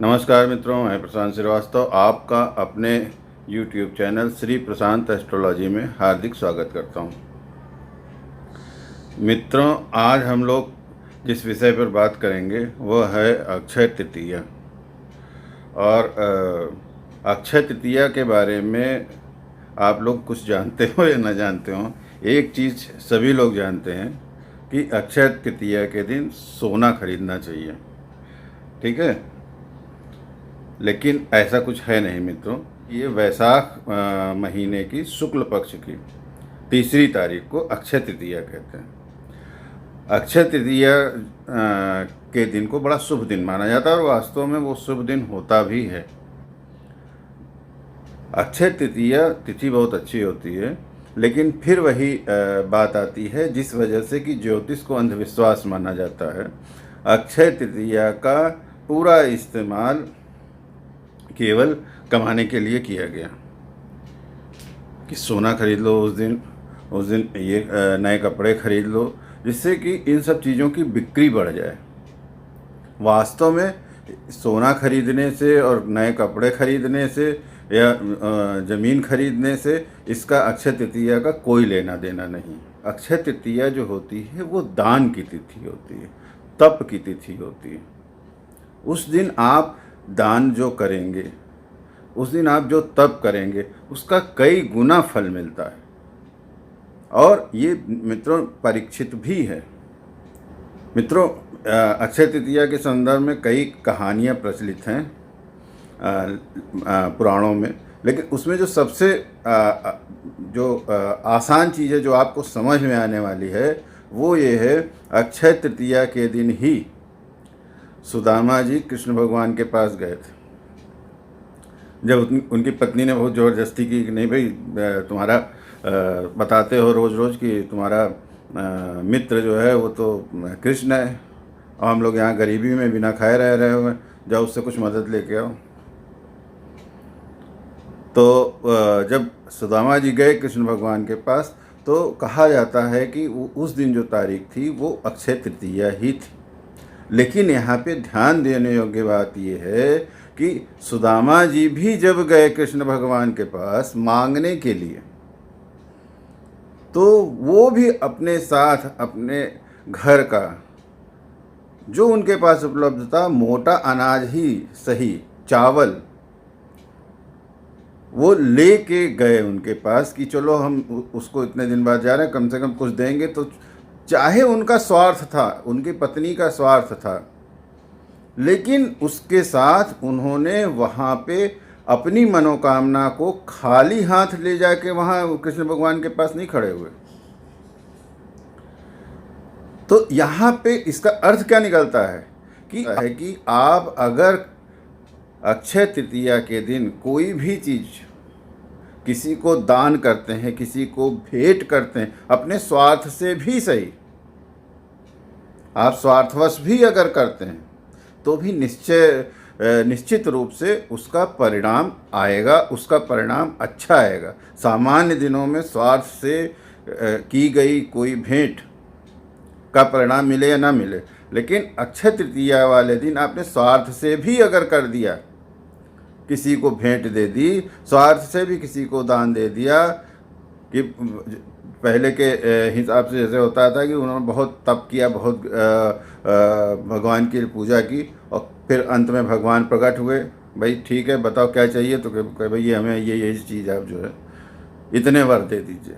नमस्कार मित्रों, मैं प्रशांत श्रीवास्तव आपका अपने YouTube चैनल श्री प्रशांत एस्ट्रोलॉजी में हार्दिक स्वागत करता हूं। मित्रों, आज हम लोग जिस विषय पर बात करेंगे वह है अक्षय तृतीया। और अक्षय तृतीया के बारे में आप लोग कुछ जानते हो या न जानते हो, एक चीज़ सभी लोग जानते हैं कि अक्षय तृतीया के दिन सोना खरीदना चाहिए। ठीक है, लेकिन ऐसा कुछ है नहीं मित्रों। ये वैशाख महीने की शुक्ल पक्ष की 3 तारीख को अक्षय तृतीया कहते हैं। अक्षय तृतीया के दिन को बड़ा शुभ दिन माना जाता है और वास्तव में वो शुभ दिन होता भी है। अक्षय तृतीया तिथि बहुत अच्छी होती है, लेकिन फिर वही बात आती है जिस वजह से कि ज्योतिष को अंधविश्वास माना जाता है। अक्षय तृतीया का पूरा इस्तेमाल केवल कमाने के लिए किया गया कि सोना खरीद लो उस दिन ये नए कपड़े खरीद लो, जिससे कि इन सब चीज़ों की बिक्री बढ़ जाए। वास्तव में सोना खरीदने से और नए कपड़े खरीदने से या ज़मीन खरीदने से इसका अक्षय तृतीया का कोई लेना देना नहीं। अक्षय तृतीया जो होती है वो दान की तिथि होती है, तप की तिथि होती है। उस दिन आप दान जो करेंगे, उस दिन आप जो तप करेंगे, उसका कई गुना फल मिलता है। और ये मित्रों परीक्षित भी है। मित्रों, अक्षय तृतीया के संदर्भ में कई कहानियाँ प्रचलित हैं पुराणों में, लेकिन उसमें जो सबसे आसान चीज़ है जो आपको समझ में आने वाली है वो ये है, अक्षय तृतीया के दिन ही सुदामा जी कृष्ण भगवान के पास गए थे। जब उनकी पत्नी ने बहुत ज़बरदस्ती की कि नहीं भाई, तुम्हारा बताते हो रोज़ रोज़ कि तुम्हारा मित्र जो है वो तो कृष्ण है और हम लोग यहाँ गरीबी में बिना खाए रह रहे हुए, जाओ उससे कुछ मदद लेके आओ। तो जब सुदामा जी गए कृष्ण भगवान के पास, तो कहा जाता है कि उस दिन जो तारीख थी वो अक्षय तृतीया ही थी। लेकिन यहाँ पे ध्यान देने योग्य बात यह है कि सुदामा जी भी जब गए कृष्ण भगवान के पास मांगने के लिए, तो वो भी अपने साथ अपने घर का जो उनके पास उपलब्ध था, मोटा अनाज ही सही, चावल, वो लेके गए उनके पास कि चलो हम उसको इतने दिन बाद जा रहे हैं, कम से कम कुछ देंगे। तो चाहे उनका स्वार्थ था, उनकी पत्नी का स्वार्थ था, लेकिन उसके साथ उन्होंने वहाँ पे अपनी मनोकामना को खाली हाथ ले जाके वहाँ कृष्ण भगवान के पास नहीं खड़े हुए। तो यहाँ पे इसका अर्थ क्या निकलता है कि आप अगर अक्षय तृतीया के दिन कोई भी चीज़ किसी को दान करते हैं, किसी को भेंट करते हैं, अपने स्वार्थ से भी सही, आप स्वार्थवश भी अगर करते हैं, तो भी निश्चित रूप से उसका परिणाम आएगा, उसका परिणाम अच्छा आएगा। सामान्य दिनों में स्वार्थ से की गई कोई भेंट का परिणाम मिले या ना मिले, लेकिन अक्षय तृतीया वाले दिन आपने स्वार्थ से भी अगर कर दिया, किसी को भेंट दे दी, स्वार्थ से भी किसी को दान दे दिया, कि पहले के हिसाब से जैसे होता था कि उन्होंने बहुत तप किया, बहुत भगवान की पूजा की, और फिर अंत में भगवान प्रकट हुए, भाई ठीक है बताओ क्या चाहिए, तो कहे भाई हमें ये चीज़ आप जो है इतने वर दे दीजिए।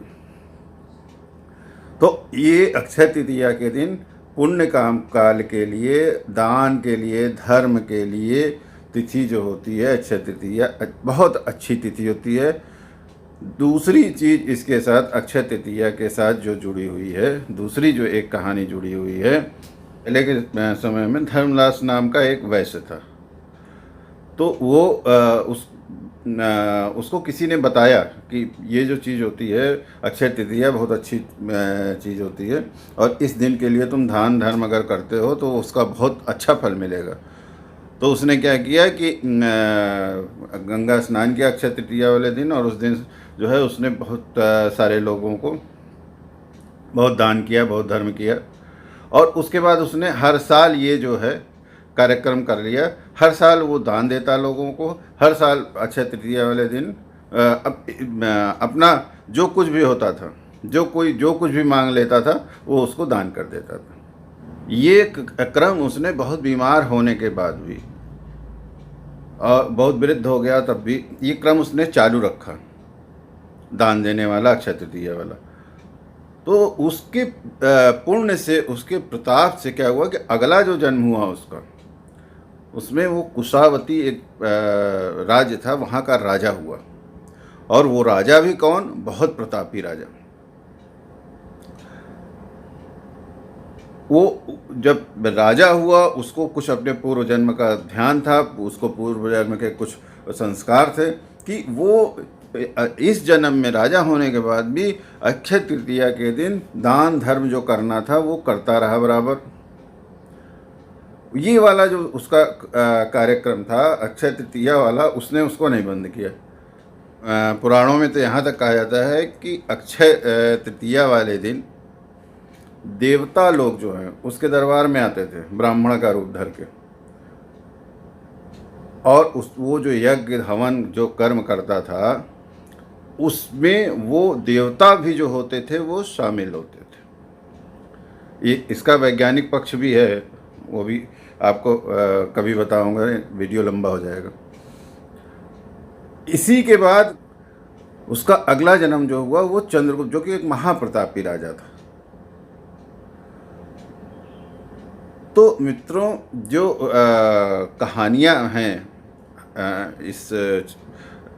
तो ये अक्षय तृतीया के दिन पुण्य काम काल के लिए, दान के लिए, धर्म के लिए तिथि जो होती है अक्षय तृतीया बहुत अच्छी तिथि होती है। दूसरी चीज़ इसके साथ अक्षय तृतीया के साथ जो जुड़ी हुई है, दूसरी जो एक कहानी जुड़ी हुई है, पहले के समय में धर्मदास नाम का एक वैश्य था। तो वो उसको किसी ने बताया कि ये जो चीज़ होती है अक्षय तृतीया बहुत अच्छी चीज़ होती है, और इस दिन के लिए तुम दान धर्म अगर करते हो तो उसका बहुत अच्छा फल मिलेगा। तो उसने क्या किया कि गंगा स्नान किया अक्षय तृतीया वाले दिन, और उस दिन जो है उसने बहुत सारे लोगों को बहुत दान किया, बहुत धर्म किया। और उसके बाद उसने हर साल ये जो है कार्यक्रम कर लिया। हर साल वो दान देता लोगों को, हर साल अक्षय तृतीया वाले दिन अपना जो कुछ भी होता था, जो कुछ भी मांग लेता था वो उसको दान कर देता था। ये क्रम उसने बहुत बीमार होने के बाद भी और बहुत वृद्ध हो गया तब भी ये क्रम उसने चालू रखा, दान देने वाला, अक्षय तृतीया वाला। तो उसके पुण्य से, उसके प्रताप से क्या हुआ कि अगला जो जन्म हुआ उसका, उसमें वो कुशावती एक राज्य था, वहाँ का राजा हुआ। और वो राजा भी कौन? बहुत प्रतापी राजा। वो जब राजा हुआ उसको कुछ अपने पूर्व जन्म का ध्यान था, उसको पूर्व जन्म के कुछ संस्कार थे कि वो इस जन्म में राजा होने के बाद भी अक्षय तृतीया के दिन दान धर्म जो करना था वो करता रहा बराबर। ये वाला जो उसका कार्यक्रम था अक्षय तृतीया वाला, उसने उसको नहीं बंद किया। पुराणों में तो यहाँ तक कहा जाता है कि अक्षय तृतीया वाले दिन देवता लोग जो हैं उसके दरबार में आते थे ब्राह्मण का रूप धर के, और वो जो यज्ञ हवन जो कर्म करता था उसमें वो देवता भी जो होते थे वो शामिल होते थे। ये इसका वैज्ञानिक पक्ष भी है, वो भी आपको कभी बताऊंगा, वीडियो लंबा हो जाएगा। इसी के बाद उसका अगला जन्म जो हुआ वो चंद्रगुप्त, जो कि एक महाप्रतापी राजा था। तो मित्रों, जो कहानियाँ हैं इस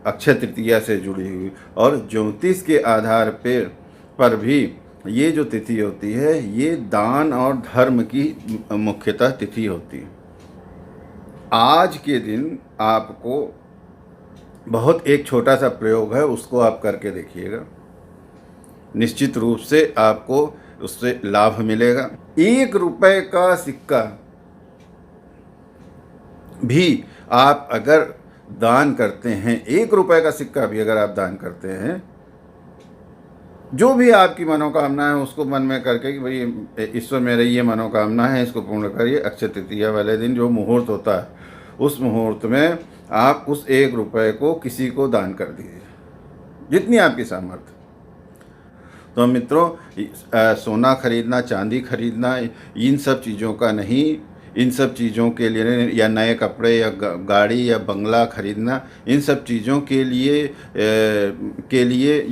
अक्षय तृतीया से जुड़ी हुई और ज्योतिष के आधार पर भी ये जो तिथि होती है ये दान और धर्म की मुख्यतः तिथि होती है। आज के दिन आपको बहुत एक छोटा सा प्रयोग है, उसको आप करके देखिएगा, निश्चित रूप से आपको उससे लाभ मिलेगा। 1 रुपए का सिक्का भी आप अगर दान करते हैं, 1 रुपए का सिक्का भी अगर आप दान करते हैं, जो भी आपकी मनोकामना है उसको मन में करके कि भाई ईश्वर मेरी ये मनोकामना है, इसको पूर्ण करिए। अक्षय तृतीया वाले दिन जो मुहूर्त होता है उस मुहूर्त में आप उस 1 रुपए को किसी को दान कर दीजिए, जितनी आपकी सामर्थ्य। तो मित्रों, सोना खरीदना, चांदी खरीदना, इन सब चीज़ों का नहीं, इन सब चीज़ों के लिए, या नए कपड़े या गाड़ी या बंगला खरीदना, इन सब चीज़ों के लिए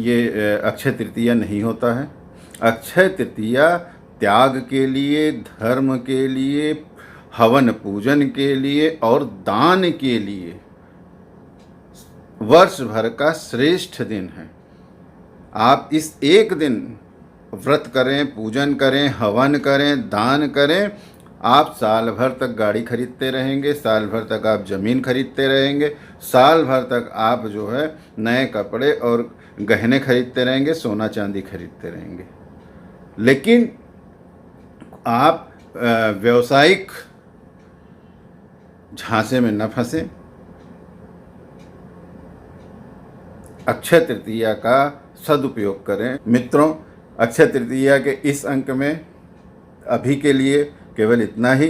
ये अक्षय तृतीया नहीं होता है। अक्षय तृतीया त्याग के लिए, धर्म के लिए, हवन पूजन के लिए और दान के लिए वर्ष भर का श्रेष्ठ दिन है। आप इस एक दिन व्रत करें, पूजन करें, हवन करें, दान करें, आप साल भर तक गाड़ी खरीदते रहेंगे, साल भर तक आप ज़मीन खरीदते रहेंगे, साल भर तक आप जो है नए कपड़े और गहने खरीदते रहेंगे, सोना चांदी खरीदते रहेंगे। लेकिन आप व्यावसायिक झांसे में न फंसें। अक्षय तृतीया का सदुपयोग करें। मित्रों, अक्षय तृतीया के इस अंक में अभी के लिए केवल इतना ही।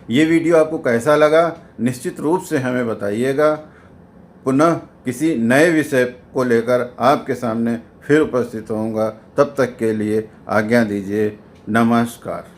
ये वीडियो आपको कैसा लगा निश्चित रूप से हमें बताइएगा। पुनः किसी नए विषय को लेकर आपके सामने फिर उपस्थित होऊंगा। तब तक के लिए आज्ञा दीजिए। नमस्कार।